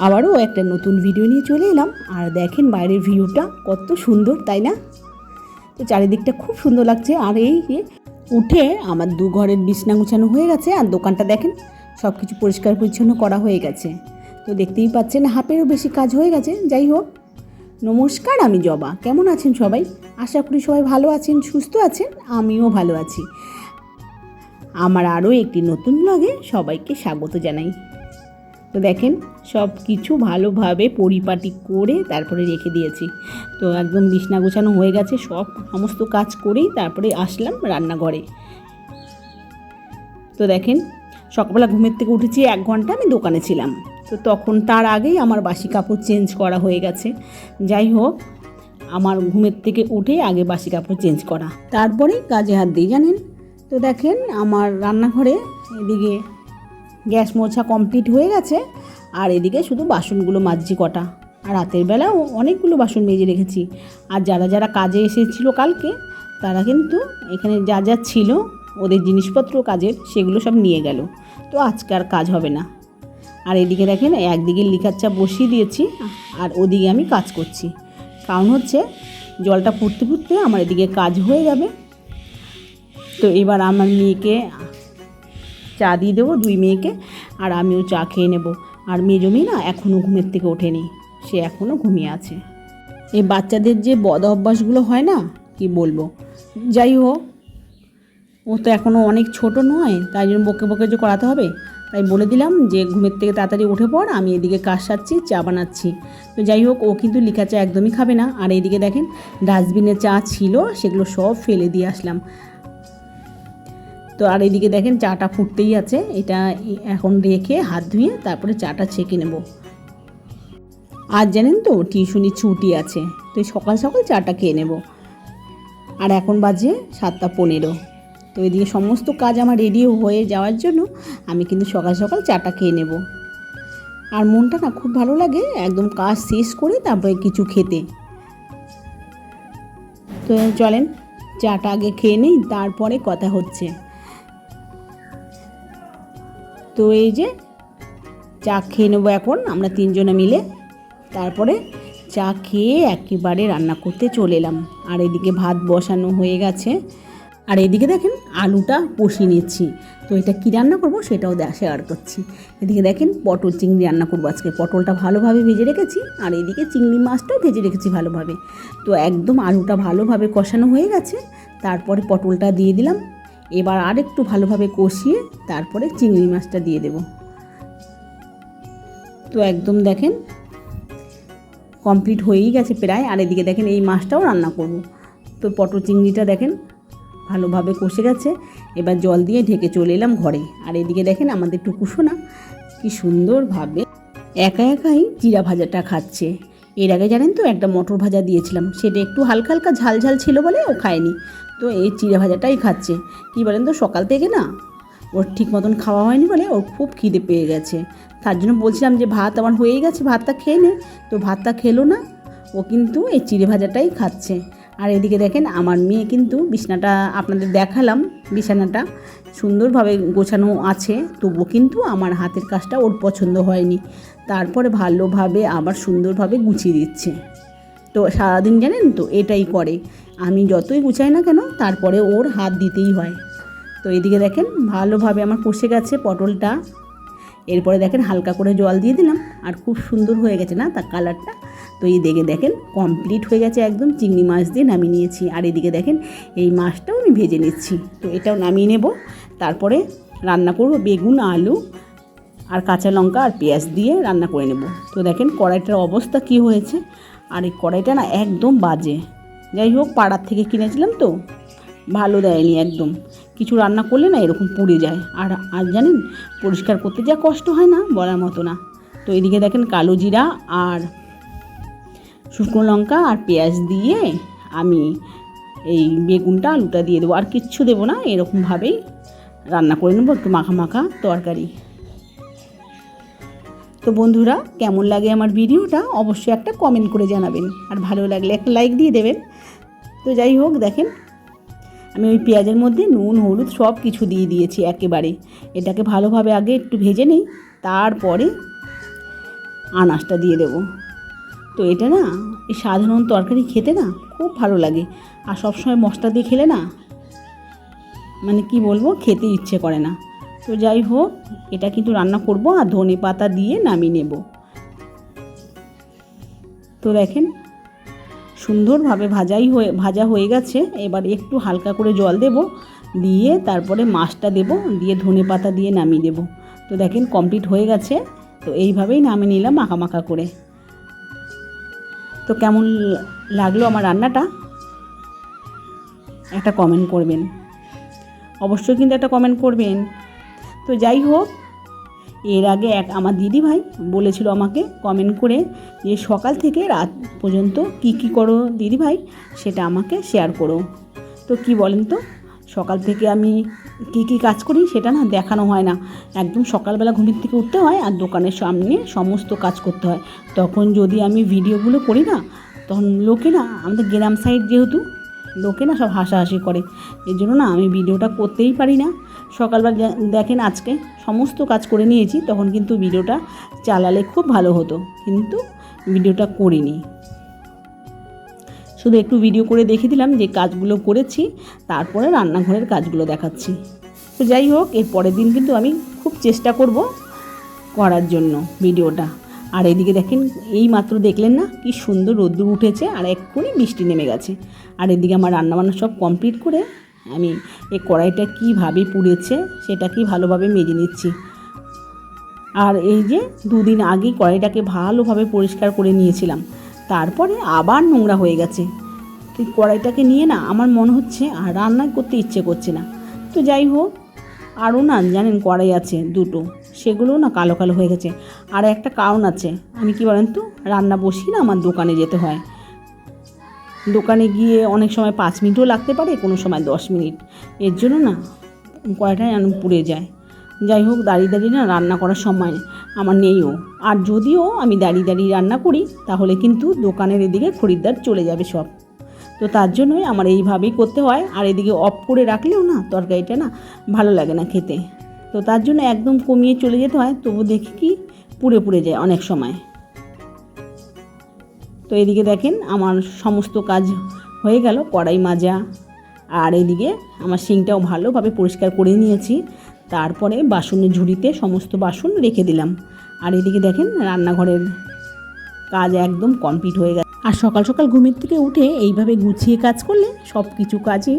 আবারও একটা নতুন ভিডিও নিয়ে চলে এলাম। আর দেখেন বাইরের ভিউটা কত সুন্দর, তাই না? তো চারিদিকটা খুব সুন্দর লাগছে। আর এই উঠে আমার দু ঘরের বিছনা গুছানো হয়ে গেছে, আর দোকানটা দেখেন সব কিছু পরিষ্কার পরিচ্ছন্ন করা হয়ে গেছে। তো দেখতেই পাচ্ছেন হাফেরও বেশি কাজ হয়ে গেছে। যাই হোক, নমস্কার, আমি জবা। কেমন আছেন সবাই? আশা করি সবাই ভালো আছেন, সুস্থ আছেন। আমিও ভালো আছি। আমার আরও একটি নতুন ব্লগে সবাইকে স্বাগত জানাই। তো দেখেন সব কিছু ভালোভাবে পরিপাটি করে তারপরে রেখে দিয়েছি। তো একদম বিছনা গোছানো হয়ে গেছে, সমস্ত কাজ করেই তারপরে আসলাম রান্নাঘরে। তো দেখেন সকালবেলা ঘুমের থেকে উঠেছি, 1 ঘন্টা আমি দোকানে ছিলাম। তো তখন তার আগেই আমার বাসি কাপড় চেঞ্জ করা হয়ে গেছে। যাই হোক, আমার ঘুমের থেকে উঠেই আগে বাসি কাপড় চেঞ্জ করা, তারপরেই কাজে হাত দিই, জানেন। তো দেখেন আমার রান্নাঘরে এদিকে গ্যাস মোছা কমপ্লিট হয়ে গেছে, আর এদিকে শুধু বাসনগুলো মাজছি কটা। আর রাতের বেলাও অনেকগুলো বাসন মেজে রেখেছি। আর যারা যারা কাজে এসেছিল কালকে, তারা কিন্তু এখানে যা যা ছিল ওদের জিনিসপত্র কাজের, সেগুলো সব নিয়ে গেল। তো আজকে আর কাজ হবে না। আর এদিকে দেখেন একদিকে লিকার চা বসিয়ে দিয়েছি, আর ওদিকে আমি কাজ করছি। কারণ হচ্ছে জলটা ফুটতে ফুটতে আমার এদিকে কাজ হয়ে যাবে। তো এবার আমার মেয়েকে চা দিয়ে দেবো, 2 মেয়েকে, আর আমিও চা খেয়ে নেব। আর মেয়ে জমি না এখনও ঘুমের থেকে ওঠেনি, সে এখনও ঘুমিয়ে আছে। এই বাচ্চাদের যে বদ অভ্যাসগুলো হয় না, কি বলবো। যাই হোক, ও তো এখনও অনেক ছোট নয়, তাই জন্য বকে বকে যে করাতে হবে। তাই বলে দিলাম যে ঘুমের থেকে তাড়াতাড়ি উঠে পড়, আমি এদিকে কাজ সারছি, চা বানাচ্ছি। তো যাই হোক, ও কিন্তু লিকার চা একদমই খাবে না। আর এইদিকে দেখেন ডাস্টবিনে চা ছিল, সেগুলো সব ফেলে দিয়ে আসলাম। তো আর এদিকে দেখেন চাটা ফুটতেই আছে। এটা এখন রেখে হাত ধুয়ে তারপরে চাটা ছেঁকে নেব। আর জানেন তো টিউশনি ছুটি আছে, তো সকাল সকাল চাটা খেয়ে নেব। আর এখন বাজে 7:15। তো এদিকে সমস্ত কাজ আমার রেডি হয়ে যাওয়ার জন্য আমি কিন্তু সকাল সকাল চাটা খেয়ে নেব। আর মনটা না খুব ভালো লাগে একদম কাজ শেষ করে তারপরে কিছু খেতে। তো চলেন চাটা আগে খেয়ে নেই, তারপরে কথা হচ্ছে। তো এই যে চা খেয়ে নেবো এখন আমরা 3 জনে মিলে। তারপরে চা খেয়ে একেবারে রান্না করতে চলে এলাম। আর এদিকে ভাত বসানো হয়ে গেছে। আর এদিকে দেখেন আলুটা কষিয়ে নিচ্ছি। তো এটা কী রান্না করব সেটাও শেয়ার করছি। এদিকে দেখেন পটল চিংড়ি রান্না করবো আজকে। পটলটা ভালোভাবে ভেজে রেখেছি, আর এদিকে চিংড়ি মাছটাও ভেজে রেখেছি ভালোভাবে। তো একদম আলুটা ভালোভাবে কষানো হয়ে গেছে, তারপরে পটলটা দিয়ে দিলাম। এবার আর একটু ভালোভাবে কষিয়ে তারপরে চিংড়ি মাছটা দিয়ে দেব। তো একদম দেখেন কমপ্লিট হয়েই গেছে প্রায়। আর এদিকে দেখেন এই মাছটাও রান্না করব। তো পটল চিংড়িটা দেখেন ভালোভাবে কষে গেছে। এবার জল দিয়ে ঢেকে চলে এলাম ঘরে। আর এদিকে দেখেন আমাদের টুকুসোনা কি সুন্দরভাবে একা একাই জিরা ভাজাটা খাচ্ছে। এর আগে জানেন তো একটা মটর ভাজা দিয়েছিলাম, সেটা একটু হালকা হালকা ঝাল ঝাল ছিল বলে ও খায়নি। তো এই জিরা ভাজাটাই খাচ্ছে। কী বলেন তো, সকাল থেকে না ওর ঠিক মতন খাওয়া হয়নি বলে ওর খুব খিদে পেয়ে গেছে। তার জন্য বলছিলাম যে ভাত আমার হয়েই গেছে, ভাতটা খেয়ে নে। তো ভাতটা খেলো না, ও কিন্তু এই চিড়ে ভাজাটাই খাচ্ছে। আর এদিকে দেখেন আমার মেয়ে কিন্তু বিছানাটা আপনাদের দেখালাম, বিছানাটা সুন্দরভাবে গোছানো আছে, তবুও কিন্তু আমার হাতের কাজটা ওর পছন্দ হয়নি। তারপরে ভালোভাবে আবার সুন্দরভাবে গুছিয়ে দিচ্ছে। তো সারাদিন জানেন তো এটাই করে, আমি যতই গুছাই না কেন তারপরে ওর হাত দিতেই হয়। তো এদিকে দেখেন ভালোভাবে আমার কষে গেছে পটলটা। এরপরে দেখেন হালকা করে জল দিয়ে দিলাম, আর খুব সুন্দর হয়ে গেছে না তার কালারটা। তো এই দিকে দেখেন কমপ্লিট হয়ে গেছে একদম। চিংড়ি মাছ দিয়ে নামিয়ে নিয়েছি। আর এদিকে দেখেন এই মাছটাও আমি ভেজে নিচ্ছি। তো এটাও নামিয়ে নেব। তারপরে রান্না করব বেগুন, আলু আর কাঁচা লঙ্কা আর পেঁয়াজ দিয়ে রান্না করে নেব। তো দেখেন কড়াইটার অবস্থা কি হয়েছে। আর এই কড়াইটা না একদম বাজে। যাই হোক, পাড়ার থেকে কিনেছিলাম তো, ভালো দেয়নি একদম। কিছু রান্না করলে না এরকম পুড়ে যায়। আর জানেন পরিষ্কার করতে যা কষ্ট হয় না, বলার মতো না। তো এদিকে দেখেন কালো জিরা আর শুকনো লঙ্কা আর পেঁয়াজ দিয়ে আমি এই বেগুনটা আলুটা দিয়ে দেবো। আর কিচ্ছু দেবো না, এরকমভাবেই রান্না করে নেবো, একটু মাখা মাখা তরকারি। তো বন্ধুরা, কেমন লাগে আমার ভিডিওটা অবশ্যই একটা কমেন্ট করে জানাবেন, আর ভালো লাগলে একটা লাইক দিয়ে দেবেন। তো যাই হোক দেখেন আমি ওই পেঁয়াজের মধ্যে নুন হলুদ সব কিছু দিয়ে দিয়েছি একেবারে। এটাকে ভালোভাবে আগে একটু ভেজে নিই, তারপরে আনাজটা দিয়ে দেবো। তো এটা না এই সাধারণ তরকারি খেতে না খুব ভালো লাগে, আর সবসময় মশলা দিয়ে খেলে না মানে কি বলবো, খেতে ইচ্ছে করে না। তো যাই হোক, এটা কিন্তু রান্না করব আর ধনে পাতা দিয়ে নামিয়ে নেব। তো দেখেন সুন্দরভাবে ভাজা হয়ে গেছে। এবার একটু হালকা করে জল দেব, দিয়ে তারপরে মাছটা দেব, দিয়ে ধনে পাতা দিয়ে নামিয়ে দেব। তো দেখেন কমপ্লিট হয়ে গেছে। তো এইভাবেই নামিয়ে নিলাম মাখা মাখা করে। তো কেমন লাগলো আমার রান্নাটা একটা কমেন্ট করবেন, অবশ্যই কিন্তু একটা কমেন্ট করবেন। তো যাই হোক, এর আগে আমার দিদিভাই বলেছিল আমাকে কমেন্ট করে যে সকাল থেকে রাত পর্যন্ত কি করো দিদিভাই, সেটা আমাকে শেয়ার করো। তো কি বলেন তো, সকাল থেকে আমি কি কাজ করি সেটা না দেখানো হয় না। একদম সকালবেলা ঘুমের থেকে উঠতে হয় আর দোকানের সামনে সমস্ত কাজ করতে হয়। তখন যদি আমি ভিডিওগুলো করি না, তখন লোকে না, আমাদের গ্রাম সাইড যেহেতু, লোকে না সব হাসাহাসি করে। এর জন্য না আমি ভিডিওটা করতেই পারি না। সকালবেলা দেখেন আজকে সমস্ত কাজ করে নিয়েছি, তখন কিন্তু ভিডিওটা চালালে খুব ভালো হতো, কিন্তু ভিডিওটা করিনি। শুধু একটু ভিডিও করে দেখিয়ে দিলাম যে কাজগুলো করেছি, তারপরে রান্নাঘরের কাজগুলো দেখাচ্ছি। তো যাই হোক, এর পরের দিন কিন্তু আমি খুব চেষ্টা করব করার জন্য ভিডিওটা। আর এদিকে দেখেন, এই মাত্র দেখলেন না কি সুন্দর রোদ্দুর উঠেছে আর এক্ষুনি বৃষ্টি নেমে গেছে। আর এদিকে আমার রান্নাবান্না সব কমপ্লিট করে আমি এই কড়াইটা কীভাবে পুড়েছে সেটা কি ভালোভাবে মেজে নিচ্ছি। আর এই যে দুদিন আগেই কড়াইটাকে ভালোভাবে পরিষ্কার করে নিয়েছিলাম, তারপরে আবার নোংরা হয়ে গেছে। তো কড়াইটাকে নিয়ে না আমার মনে হচ্ছে আর রান্না করতে ইচ্ছে করছে না। তো যাই হোক, আরও না জানেন কড়াই আছে দুটো, সেগুলো না কালো কালো হয়ে গেছে। আর একটা কারণ আছে, আমি কি বলেন তো, রান্না বসি না আমার দোকানে যেতে হয়। দোকানে গিয়ে অনেক সময় 5 মিনিটও লাগতে পারে, কোনো সময় 10 মিনিট। এর জন্য না কড়াইটাই পুড়ে যায়। যাই হোক, দাঁড়িয়ে দাঁড়িয়ে না রান্না করার সময় আমার নেইও। আর যদিও আমি দাঁড়িয়ে দাঁড়িয়ে রান্না করি, তাহলে কিন্তু দোকানের এদিকে খরিদ্দার চলে যাবে সব। তো তার জন্যই আমার এইভাবেই করতে হয়। আর এদিকে অফ করে রাখলেও না তরকারিটা না ভালো লাগে না খেতে। তো তার জন্য একদম কমিয়ে চলে যেতে হয়, তবু দেখি কি পুড়ে যায় অনেক সময়। তো এদিকে দেখেন আমার সমস্ত কাজ হয়ে গেল, কড়াই মাজা, আর এদিকে আমার সিঙ্কটাও ভালোভাবে পরিষ্কার করে নিয়েছি। তারপরে বাসনের ঝুড়িতে সমস্ত বাসন রেখে দিলাম। আর এদিকে দেখেন রান্নাঘরের কাজ একদম কমপ্লিট হয়ে গেছে। আর সকাল সকাল ঘুমের থেকে উঠে এইভাবে গুছিয়ে কাজ করলে সব কিছু কাজই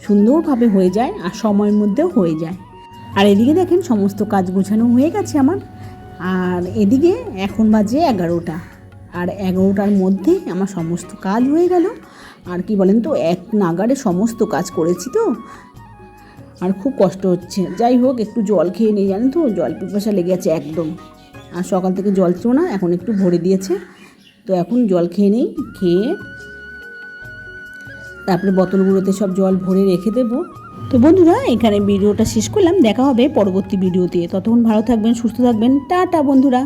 সুন্দরভাবে হয়ে যায় আর সময়ের মধ্যেও হয়ে যায়। আর এদিকে দেখেন সমস্ত কাজ গোছানো হয়ে গেছে আমার। আর এদিকে এখন বাজে 11টা, আর 11টার মধ্যে আমার সমস্ত কাজ হয়ে গেল। আর কি বলেন তো, এক নাগাড়ে সমস্ত কাজ করেছি তো, আর খুব কষ্ট হচ্ছে। যাই হোক, একটু জল খেয়ে নিই, জানেন তো জল পিপাসা লেগে আছে একদম। আর সকাল থেকে জল ছিল না, এখন একটু ভরে দিয়েছে, তো এখন জল খেয়ে নিই। খেয়ে তারপরে বোতলগুলোতে সব জল ভরে রেখে দেবো। তো বন্ধুরা, এখানে ভিডিওটা শেষ করলাম। দেখা হবে পরবর্তী ভিডিওতে। ততক্ষণ ভালো থাকবেন, সুস্থ থাকবেন। টাটা বন্ধুরা।